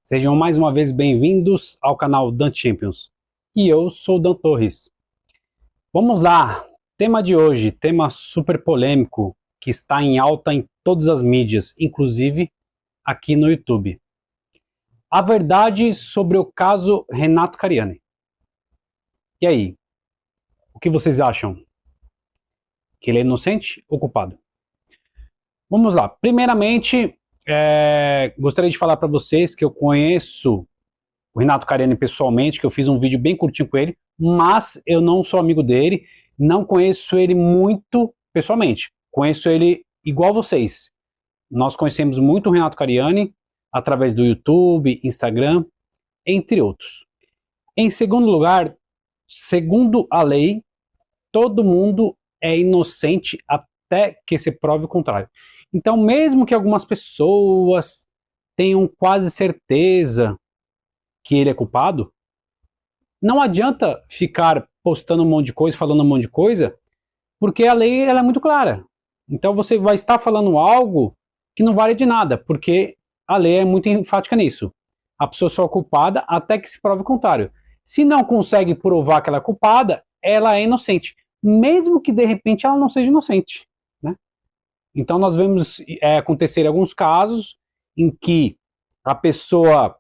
Sejam mais uma vez bem-vindos ao canal Dan Champions. E eu sou o Dan Torres. Vamos lá, tema de hoje, tema super polêmico, que está em alta em todas as mídias, inclusive aqui no YouTube. A verdade sobre o caso Renato Cariani. E aí, o que vocês acham? Que ele é inocente ou culpado? Vamos lá, primeiramente, gostaria de falar para vocês que eu conheço o Renato Cariani pessoalmente, que eu fiz um vídeo bem curtinho com ele, mas eu não sou amigo dele, não conheço ele muito pessoalmente, conheço ele igual vocês. Nós conhecemos muito o Renato Cariani através do YouTube, Instagram, entre outros. Em segundo lugar, segundo a lei, todo mundo é inocente até que se prove o contrário. Então, mesmo que algumas pessoas tenham quase certeza que ele é culpado, não adianta ficar postando um monte de coisa, falando um monte de coisa, porque a lei ela é muito clara. Então você vai estar falando algo que não vale de nada, porque a lei é muito enfática nisso. A pessoa só é culpada até que se prove o contrário. Se não consegue provar que ela é culpada, ela é inocente, mesmo que de repente ela não seja inocente, né? Então nós vemos acontecer alguns casos em que a pessoa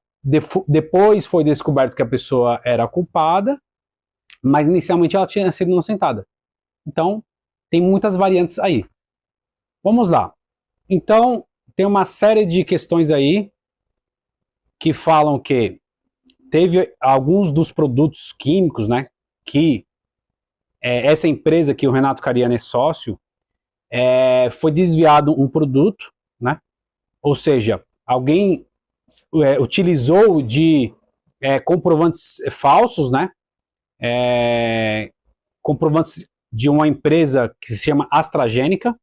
depois foi descoberto que a pessoa era culpada, mas inicialmente ela tinha sido inocentada. Então tem muitas variantes aí. Vamos lá. Então tem uma série de questões aí que falam que teve alguns dos produtos químicos, né, que essa empresa que o Renato Cariani é sócio, foi desviado um produto, né? Ou seja, alguém utilizou de comprovantes falsos, né? Comprovantes de uma empresa que se chama AstraZeneca.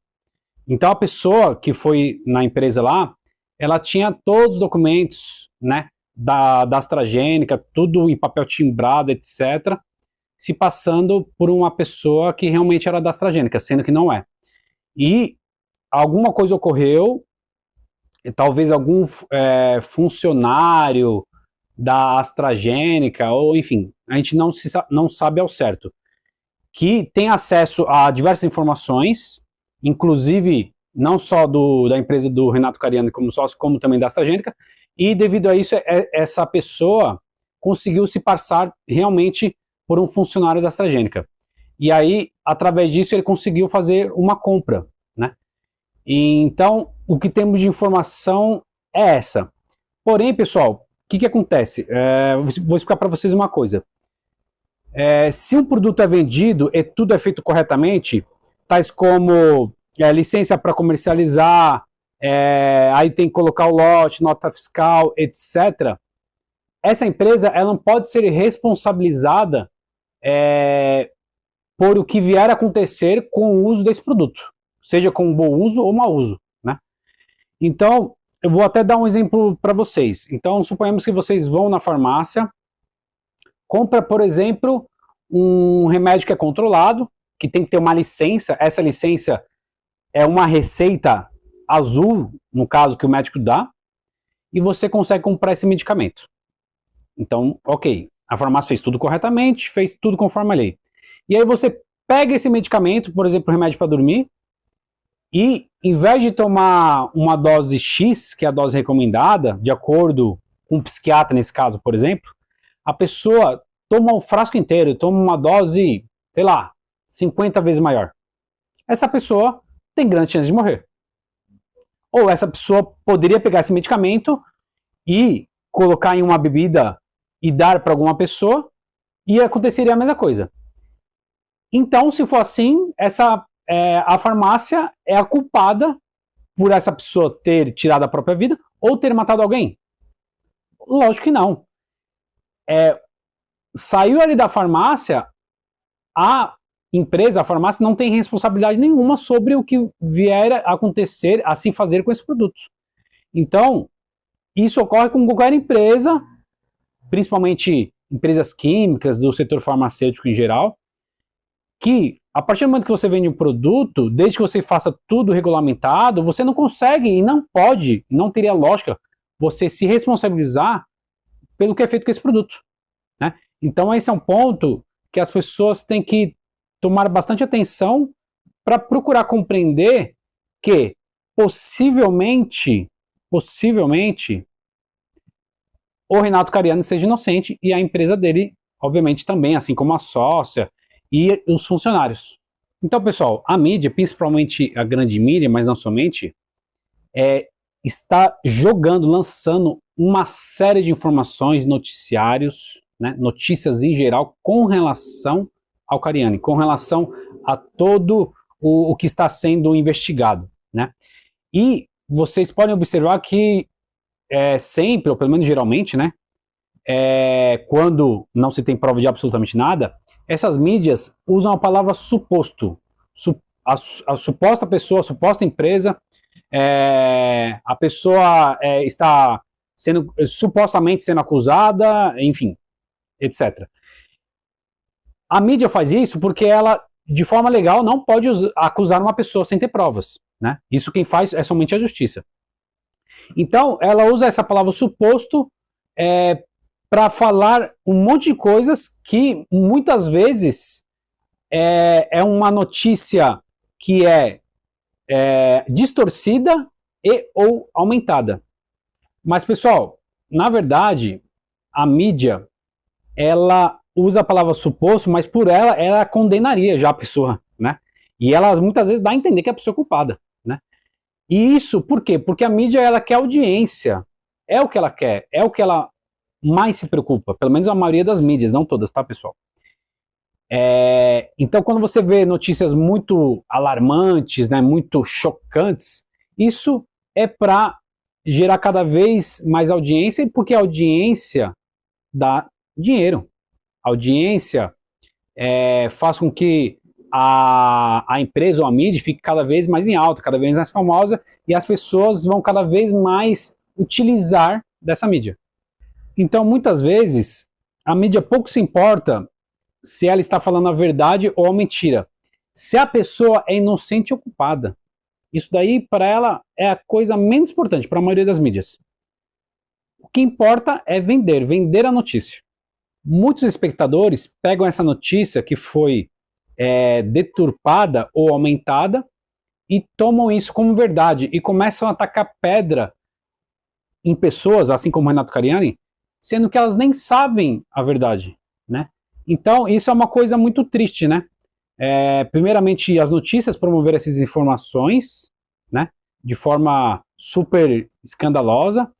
Então a pessoa que foi na empresa lá, ela tinha todos os documentos, né, da AstraZeneca, tudo em papel timbrado, etc., se passando por uma pessoa que realmente era da AstraZeneca, sendo que não é. E alguma coisa ocorreu, talvez algum funcionário da AstraZeneca, ou enfim, a gente não sabe ao certo, que tem acesso a diversas informações, inclusive não só da empresa do Renato Cariani como sócio, como também da AstraZeneca, e devido a isso, essa pessoa conseguiu se passar realmente por um funcionário da AstraZeneca. E aí, através disso, ele conseguiu fazer uma compra, né? E então, o que temos de informação é essa. Porém, pessoal, o que acontece? Vou explicar para vocês uma coisa. Se um produto é vendido e tudo é feito corretamente, tais como licença para comercializar, aí tem que colocar o lote, nota fiscal, etc., essa empresa ela não pode ser responsabilizada por o que vier a acontecer com o uso desse produto, seja com bom uso ou mau uso, né? Então, eu vou até dar um exemplo para vocês. Então, suponhamos que vocês vão na farmácia, compra, por exemplo, um remédio que é controlado, que tem que ter uma licença. Essa licença é uma receita azul, no caso que o médico dá, e você consegue comprar esse medicamento. Então, ok, a farmácia fez tudo corretamente, fez tudo conforme a lei. E aí você pega esse medicamento, por exemplo, remédio para dormir, e em vez de tomar uma dose X, que é a dose recomendada, de acordo com um psiquiatra nesse caso, por exemplo, a pessoa toma o frasco inteiro, toma uma dose, sei lá, 50 vezes maior. Essa pessoa tem grande chance de morrer. Ou essa pessoa poderia pegar esse medicamento e colocar em uma bebida e dar para alguma pessoa e aconteceria a mesma coisa. Então, se for assim, a farmácia é a culpada por essa pessoa ter tirado a própria vida ou ter matado alguém? Lógico que não. Saiu ali da farmácia, a empresa, a farmácia, não tem responsabilidade nenhuma sobre o que vier a acontecer, a se fazer com esse produto. Então, isso ocorre com qualquer empresa, principalmente empresas químicas, do setor farmacêutico em geral, que a partir do momento que você vende um produto, desde que você faça tudo regulamentado, você não consegue e não pode, não teria lógica, você se responsabilizar pelo que é feito com esse produto, né? Então esse é um ponto que as pessoas têm que tomar bastante atenção para procurar compreender que possivelmente o Renato Cariani seja inocente e a empresa dele, obviamente, também, assim como a sócia e os funcionários. Então, pessoal, a mídia, principalmente a grande mídia, mas não somente, está jogando, lançando uma série de informações, noticiários, né, notícias em geral, com relação ao Cariani, com relação a todo o que está sendo investigado, né? E vocês podem observar que sempre, ou pelo menos geralmente, né, quando não se tem prova de absolutamente nada, essas mídias usam a palavra suposto. A suposta pessoa, a suposta empresa, a pessoa está supostamente sendo acusada, enfim, etc. A mídia faz isso porque ela, de forma legal, não pode acusar uma pessoa sem ter provas, né? Isso quem faz é somente a justiça. Então, ela usa essa palavra suposto para falar um monte de coisas que muitas vezes é uma notícia que é distorcida e ou aumentada. Mas, pessoal, na verdade, a mídia, ela usa a palavra suposto, mas por ela condenaria já a pessoa, né? E ela muitas vezes dá a entender que a pessoa é culpada, né? E isso por quê? Porque a mídia, ela quer audiência, é o que ela quer, é o que ela mais se preocupa, pelo menos a maioria das mídias, não todas, tá, pessoal? Então, quando você vê notícias muito alarmantes, né, muito chocantes, isso é para gerar cada vez mais audiência, porque a audiência dá dinheiro. A audiência faz com que a empresa ou a mídia fique cada vez mais em alta, cada vez mais famosa, e as pessoas vão cada vez mais utilizar dessa mídia. Então, muitas vezes, a mídia pouco se importa se ela está falando a verdade ou a mentira. Se a pessoa é inocente ou culpada. Isso daí, para ela, é a coisa menos importante para a maioria das mídias. O que importa é vender a notícia. Muitos espectadores pegam essa notícia que foi deturpada ou aumentada e tomam isso como verdade e começam a atacar pedra em pessoas, assim como o Renato Cariani, sendo que elas nem sabem a verdade, né? Então, isso é uma coisa muito triste, né? Primeiramente, as notícias promoveram essas informações, né? De forma super escandalosa.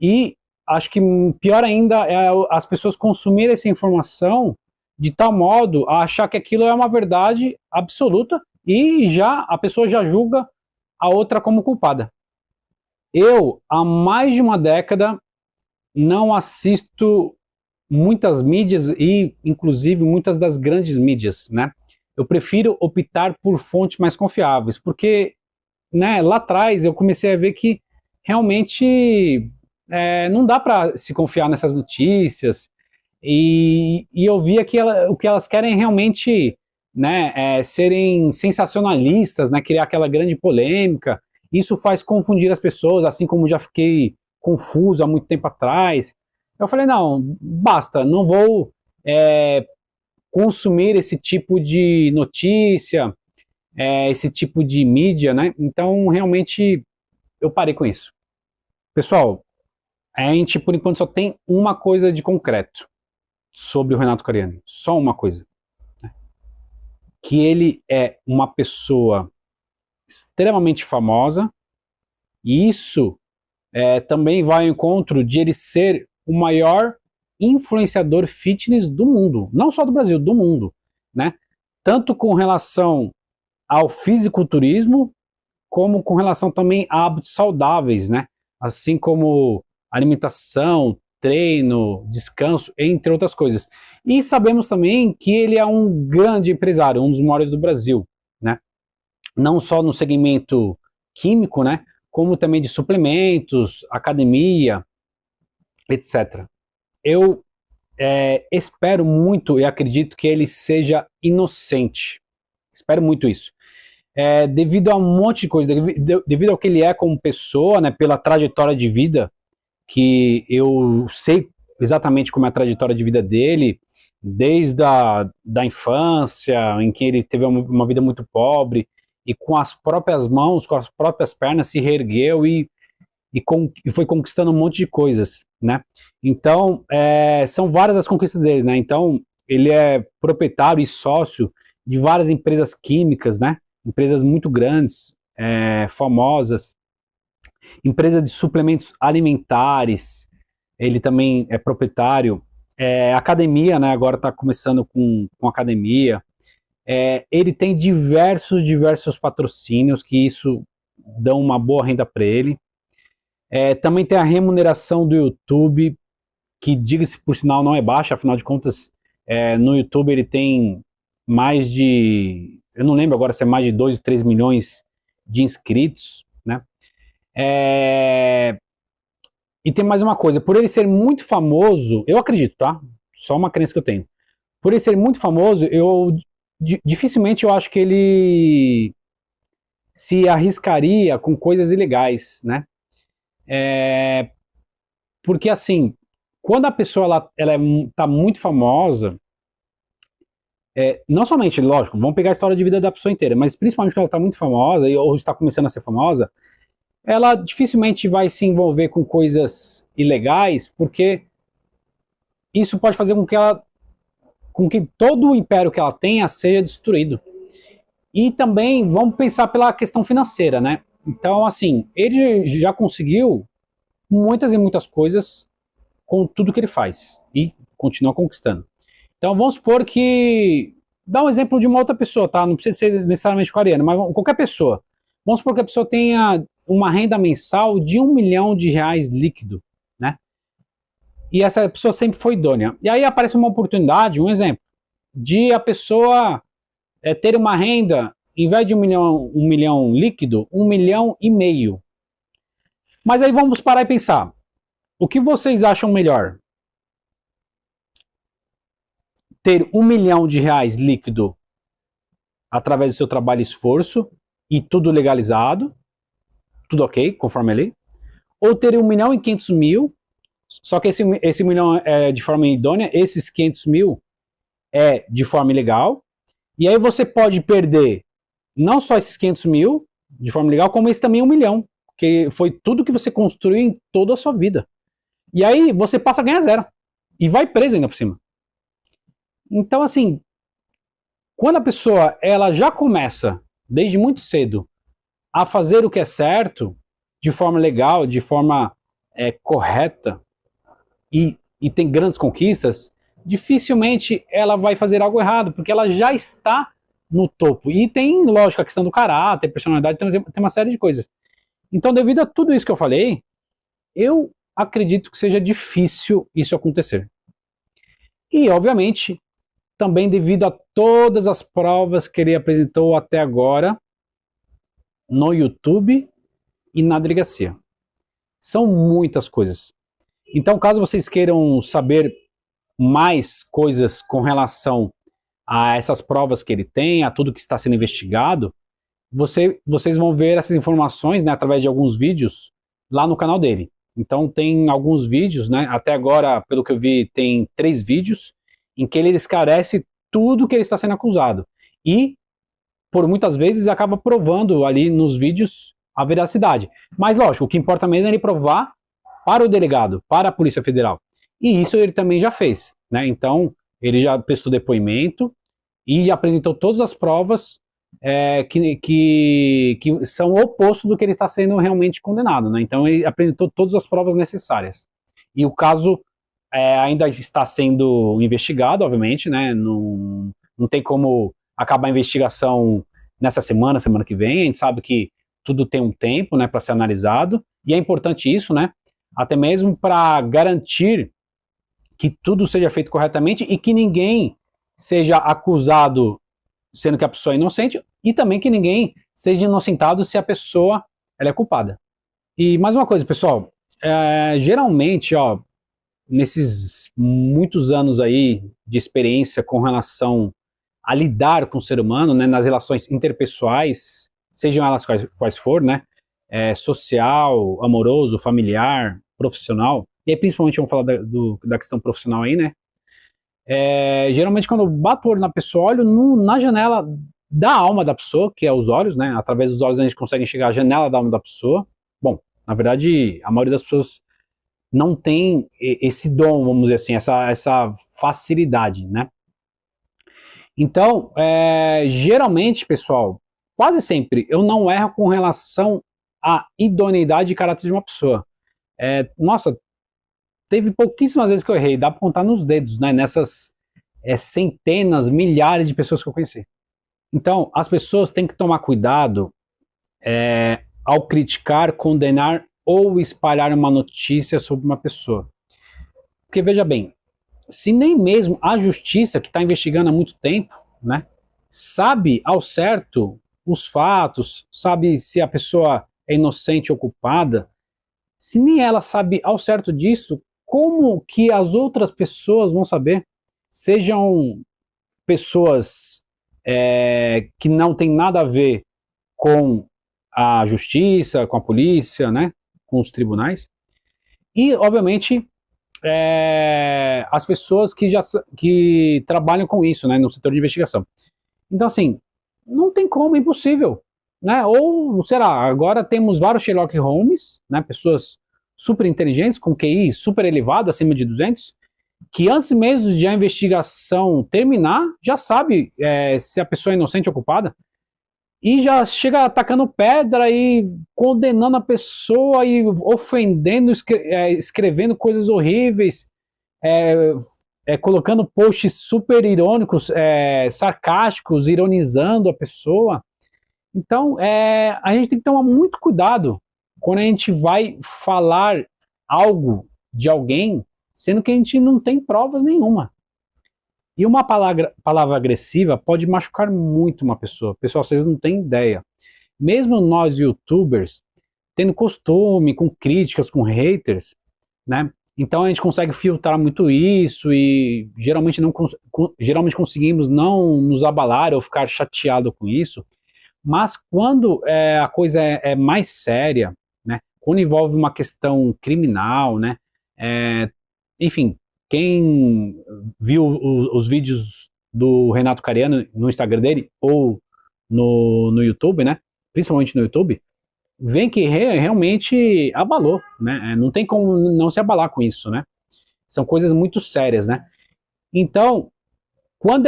E acho que pior ainda é as pessoas consumirem essa informação de tal modo a achar que aquilo é uma verdade absoluta e a pessoa já julga a outra como culpada. Eu, há mais de uma década, não assisto muitas mídias e, inclusive, muitas das grandes mídias, né? Eu prefiro optar por fontes mais confiáveis, porque, né, lá atrás eu comecei a ver que realmente não dá para se confiar nessas notícias e eu via que o que elas querem realmente, né, serem sensacionalistas, né, criar aquela grande polêmica. Isso faz confundir as pessoas, assim como já fiquei confuso há muito tempo atrás. Eu falei, não, basta, não vou consumir esse tipo de notícia, esse tipo de mídia, né? Então, realmente, eu parei com isso. Pessoal, a gente, por enquanto, só tem uma coisa de concreto sobre o Renato Cariani. Só uma coisa. Né? Que ele é uma pessoa extremamente famosa, e isso também vai ao encontro de ele ser o maior influenciador fitness do mundo, não só do Brasil, do mundo, né? Tanto com relação ao fisiculturismo, como com relação também a hábitos saudáveis, né? Assim como alimentação, treino, descanso, entre outras coisas. E sabemos também que ele é um grande empresário, um dos maiores do Brasil, né? Não só no segmento químico, né? Como também de suplementos, academia, etc. Eu espero muito e acredito que ele seja inocente. Espero muito isso. Devido a um monte de coisa, devido ao que ele é como pessoa, né, pela trajetória de vida que eu sei exatamente como é a trajetória de vida dele, desde da infância, em que ele teve uma vida muito pobre, e com as próprias mãos, com as próprias pernas, se reergueu e foi conquistando um monte de coisas, né? Então, são várias as conquistas dele, né? Então, ele é proprietário e sócio de várias empresas químicas, né? Empresas muito grandes, famosas, empresa de suplementos alimentares, ele também é proprietário, academia, né? Agora está começando com academia. Ele tem diversos patrocínios que isso dão uma boa renda para ele. Também tem a remuneração do YouTube, que, diga-se por sinal, não é baixa, afinal de contas, no YouTube ele tem mais de, eu não lembro agora se é mais de 2, 3 milhões de inscritos, né? E tem mais uma coisa, por ele ser muito famoso, eu acredito, tá? Só uma crença que eu tenho. Por ele ser muito famoso, dificilmente eu acho que ele se arriscaria com coisas ilegais, né? Porque assim, quando a pessoa ela tá muito famosa, não somente, lógico, vamos pegar a história de vida da pessoa inteira, mas principalmente quando ela está muito famosa ou está começando a ser famosa, ela dificilmente vai se envolver com coisas ilegais, porque isso pode fazer com que todo o império que ela tenha seja destruído. E também vamos pensar pela questão financeira, né? Então, assim, ele já conseguiu muitas e muitas coisas com tudo que ele faz e continua conquistando. Então, vamos supor que, dá um exemplo de uma outra pessoa, tá? Não precisa ser necessariamente coreano, mas qualquer pessoa. Vamos supor que a pessoa tenha uma renda mensal de R$ 1 milhão líquido, né? E essa pessoa sempre foi idônea. E aí aparece uma oportunidade, um exemplo, de a pessoa ter uma renda, em vez de um milhão líquido, 1,5 milhão. Mas aí vamos parar e pensar. O que vocês acham melhor? Ter R$ 1 milhão líquido através do seu trabalho e esforço e tudo legalizado, tudo ok, conforme a lei, ou ter 1,5 milhão, só que esse milhão é de forma idônea, esses 500 mil é de forma ilegal, e aí você pode perder não só esses 500 mil de forma legal, como esse também 1 milhão, que foi tudo que você construiu em toda a sua vida. E aí você passa a ganhar zero, e vai preso ainda por cima. Então, assim, quando a pessoa ela já começa, desde muito cedo, a fazer o que é certo, de forma legal, de forma correta, e tem grandes conquistas, dificilmente ela vai fazer algo errado, porque ela já está no topo. E tem, lógico, a questão do caráter, personalidade, tem uma série de coisas. Então, devido a tudo isso que eu falei, eu acredito que seja difícil isso acontecer. E, obviamente, também devido a todas as provas que ele apresentou até agora no YouTube e na delegacia. São muitas coisas. Então, caso vocês queiram saber mais coisas com relação a essas provas que ele tem, a tudo que está sendo investigado, vocês vão ver essas informações, né, através de alguns vídeos lá no canal dele. Então tem alguns vídeos, né, até agora, pelo que eu vi, tem 3 vídeos em que ele esclarece tudo que ele está sendo acusado. E, por muitas vezes, acaba provando ali nos vídeos a veracidade. Mas, lógico, o que importa mesmo é ele provar para o delegado, para a Polícia Federal. E isso ele também já fez, né? Então, ele já prestou depoimento e apresentou todas as provas que são o oposto do que ele está sendo realmente condenado, né? Então, ele apresentou todas as provas necessárias. E o caso ainda está sendo investigado, obviamente, né? Não tem como acabar a investigação nessa semana que vem. A gente sabe que tudo tem um tempo, né, para ser analisado. E é importante isso, né? Até mesmo para garantir que tudo seja feito corretamente e que ninguém seja acusado sendo que a pessoa é inocente, e também que ninguém seja inocentado se a pessoa ela é culpada. E mais uma coisa, pessoal, geralmente, ó, nesses muitos anos aí de experiência com relação a lidar com o ser humano, né, nas relações interpessoais, sejam elas quais for, né, social, amoroso, familiar, profissional, e aí principalmente vamos falar da questão profissional aí, né? Geralmente quando eu bato o olho na pessoa, olho na janela da alma da pessoa, que é os olhos, né? Através dos olhos a gente consegue enxergar a janela da alma da pessoa. Bom, na verdade, a maioria das pessoas não tem esse dom, vamos dizer assim, essa facilidade, né? Então, geralmente, pessoal, quase sempre eu não erro com relação à idoneidade e caráter de uma pessoa. Nossa, teve pouquíssimas vezes que eu errei, dá para contar nos dedos, né? Nessas centenas, milhares de pessoas que eu conheci. Então, as pessoas têm que tomar cuidado ao criticar, condenar ou espalhar uma notícia sobre uma pessoa. Porque veja bem, se nem mesmo a justiça, que está investigando há muito tempo, né, sabe ao certo os fatos, sabe se a pessoa é inocente ou culpada, se nem ela sabe ao certo disso, como que as outras pessoas vão saber? Sejam pessoas que não têm nada a ver com a justiça, com a polícia, né, com os tribunais, e obviamente as pessoas que trabalham com isso, né, no setor de investigação. Então, assim, não tem como, é impossível. Né? Ou, sei lá, agora temos vários Sherlock Holmes, né, pessoas super inteligentes, com QI super elevado, acima de 200, que antes mesmo de a investigação terminar, já sabe se a pessoa é inocente ou culpada, e já chega atacando pedra e condenando a pessoa e ofendendo, escrevendo coisas horríveis, colocando posts super irônicos, sarcásticos, ironizando a pessoa. Então, a gente tem que tomar muito cuidado quando a gente vai falar algo de alguém, sendo que a gente não tem provas nenhuma. E uma palavra agressiva pode machucar muito uma pessoa. Pessoal, vocês não têm ideia. Mesmo nós, youtubers, tendo costume com críticas, com haters, né? Então a gente consegue filtrar muito isso e geralmente conseguimos não nos abalar ou ficar chateado com isso. Mas quando a coisa é mais séria, né? Quando envolve uma questão criminal, né? Enfim, quem viu os vídeos do Renato Cariano no Instagram dele ou no YouTube, né? Principalmente no YouTube, vê que realmente abalou, né? Não tem como não se abalar com isso, né? São coisas muito sérias, né? Então, quando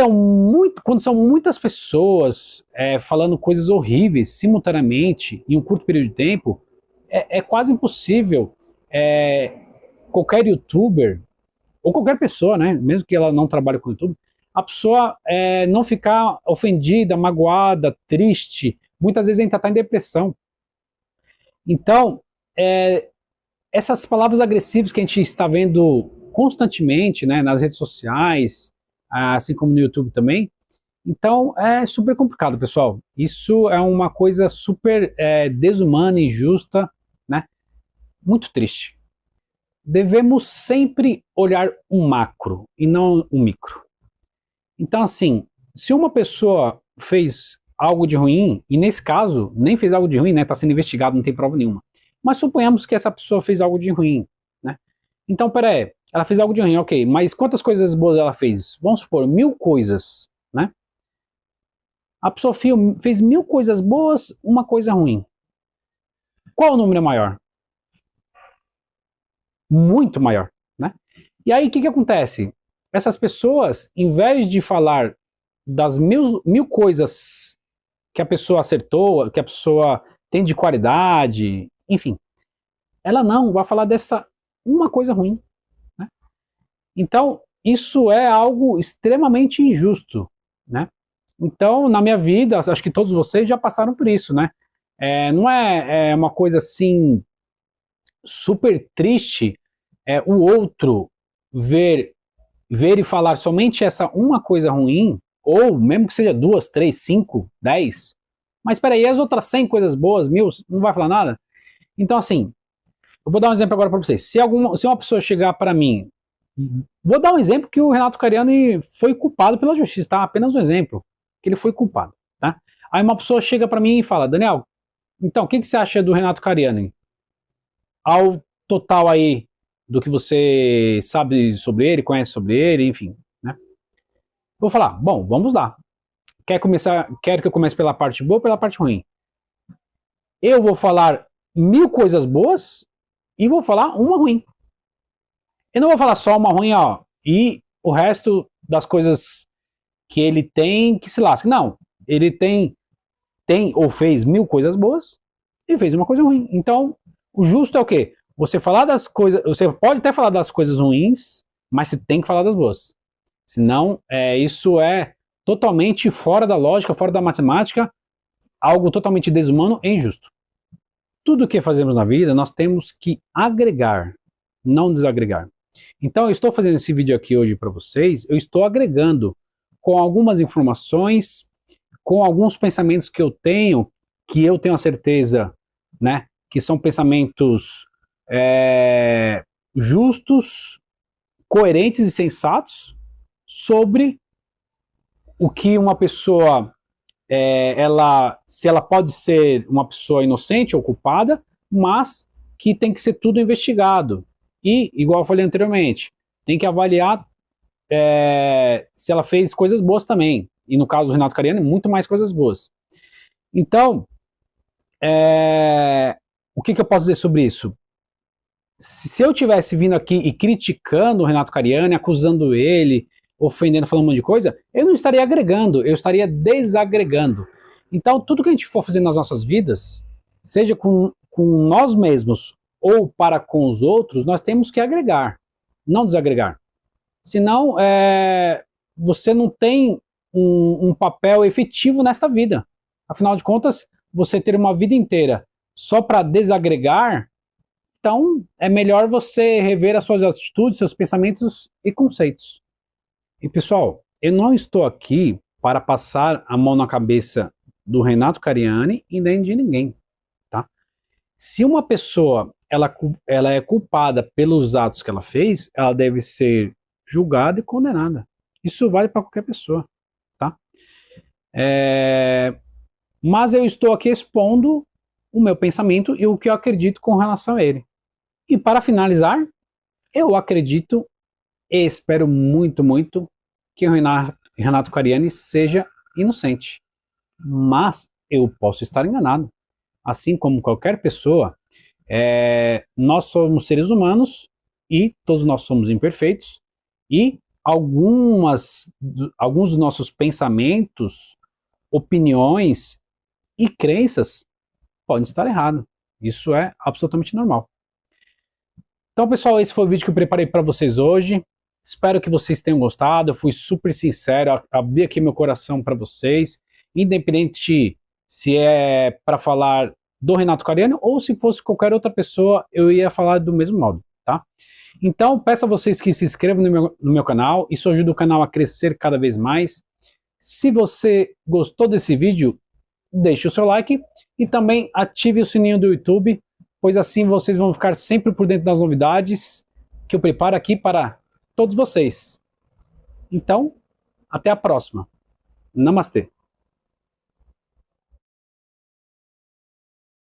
são muitas pessoas falando coisas horríveis simultaneamente em um curto período de tempo, é quase impossível qualquer youtuber ou qualquer pessoa, né, mesmo que ela não trabalhe com YouTube, a pessoa não ficar ofendida, magoada, triste, muitas vezes ainda está em depressão. Então, essas palavras agressivas que a gente está vendo constantemente, né, nas redes sociais, assim como no YouTube também, então é super complicado, pessoal. Isso é uma coisa super desumana, injusta, né, muito triste. Devemos sempre olhar o macro e não o micro. Então, assim, se uma pessoa fez algo de ruim, e nesse caso, nem fez algo de ruim, né? Está sendo investigado, não tem prova nenhuma. Mas suponhamos que essa pessoa fez algo de ruim, né? Então, peraí, ela fez algo de ruim, ok, mas quantas coisas boas ela fez? Vamos supor, 1000 coisas, né? A pessoa fez 1000 coisas boas, uma coisa ruim. Qual o número maior? Muito maior, né? E aí, o que acontece? Essas pessoas, em vez de falar das mil coisas que a pessoa acertou, que a pessoa tem de qualidade, enfim, ela não vai falar dessa uma coisa ruim, né? Então, isso é algo extremamente injusto, né? Então, na minha vida, acho que todos vocês já passaram por isso, né? Não é uma coisa assim super triste o outro ver e falar somente essa uma coisa ruim, ou mesmo que seja 2, 3, 5, 10, mas espera aí, as outras 100 coisas boas, 1000, não vai falar nada? Então, assim, eu vou dar um exemplo agora para vocês. Se uma pessoa chegar para mim, vou dar um exemplo que o Renato Cariani foi culpado pela justiça, tá? Apenas um exemplo, que ele foi culpado, tá? Aí uma pessoa chega para mim e fala, Daniel, então, o que você acha do Renato Cariani? Ao total aí do que você sabe sobre ele, conhece sobre ele, enfim, né? Vou falar, bom, vamos lá. Quer que eu comece pela parte boa ou pela parte ruim? Eu vou falar 1000 coisas boas e vou falar uma ruim. Eu não vou falar só uma ruim, ó, e o resto das coisas que ele tem que se lasque. Não, ele tem ou fez 1000 coisas boas e fez uma coisa ruim. Então, o justo é o quê? Você falar das coisas, você pode até falar das coisas ruins, mas você tem que falar das boas. Senão, isso é totalmente fora da lógica, fora da matemática, algo totalmente desumano e injusto. Tudo que fazemos na vida, nós temos que agregar, não desagregar. Então, eu estou fazendo esse vídeo aqui hoje para vocês, eu estou agregando com algumas informações, com alguns pensamentos que eu tenho a certeza, né, que são pensamentos justos, coerentes e sensatos sobre o que uma pessoa, se ela pode ser uma pessoa inocente ou culpada, mas que tem que ser tudo investigado. E, igual eu falei anteriormente, tem que avaliar se ela fez coisas boas também. E no caso do Renato Cariani, muito mais coisas boas. Então, o que eu posso dizer sobre isso? Se eu tivesse vindo aqui e criticando o Renato Cariani, acusando ele, ofendendo, falando um monte de coisa, eu não estaria agregando, eu estaria desagregando. Então, tudo que a gente for fazer nas nossas vidas, seja com nós mesmos ou para com os outros, nós temos que agregar, não desagregar. Senão, você não tem um papel efetivo nesta vida. Afinal de contas, você ter uma vida inteira só para desagregar, então é melhor você rever as suas atitudes, seus pensamentos e conceitos. E pessoal, eu não estou aqui para passar a mão na cabeça do Renato Cariani e nem de ninguém, tá? Se uma pessoa ela é culpada pelos atos que ela fez, ela deve ser julgada e condenada. Isso vale para qualquer pessoa, tá? Mas eu estou aqui expondo o meu pensamento e o que eu acredito com relação a ele. E para finalizar, eu acredito e espero muito, muito que o Renato Cariani seja inocente. Mas eu posso estar enganado. Assim como qualquer pessoa, nós somos seres humanos e todos nós somos imperfeitos e alguns dos nossos pensamentos, opiniões e crenças podem estar errados. Isso é absolutamente normal. Então, pessoal, esse foi o vídeo que eu preparei para vocês hoje. Espero que vocês tenham gostado. Eu fui super sincero, abri aqui meu coração para vocês, independente se é para falar do Renato Cariani ou se fosse qualquer outra pessoa, eu ia falar do mesmo modo, tá? Então, peço a vocês que se inscrevam no meu canal, isso ajuda o canal a crescer cada vez mais. Se você gostou desse vídeo, deixe o seu like e também ative o sininho do YouTube, pois assim vocês vão ficar sempre por dentro das novidades que eu preparo aqui para todos vocês. Então, até a próxima. Namastê.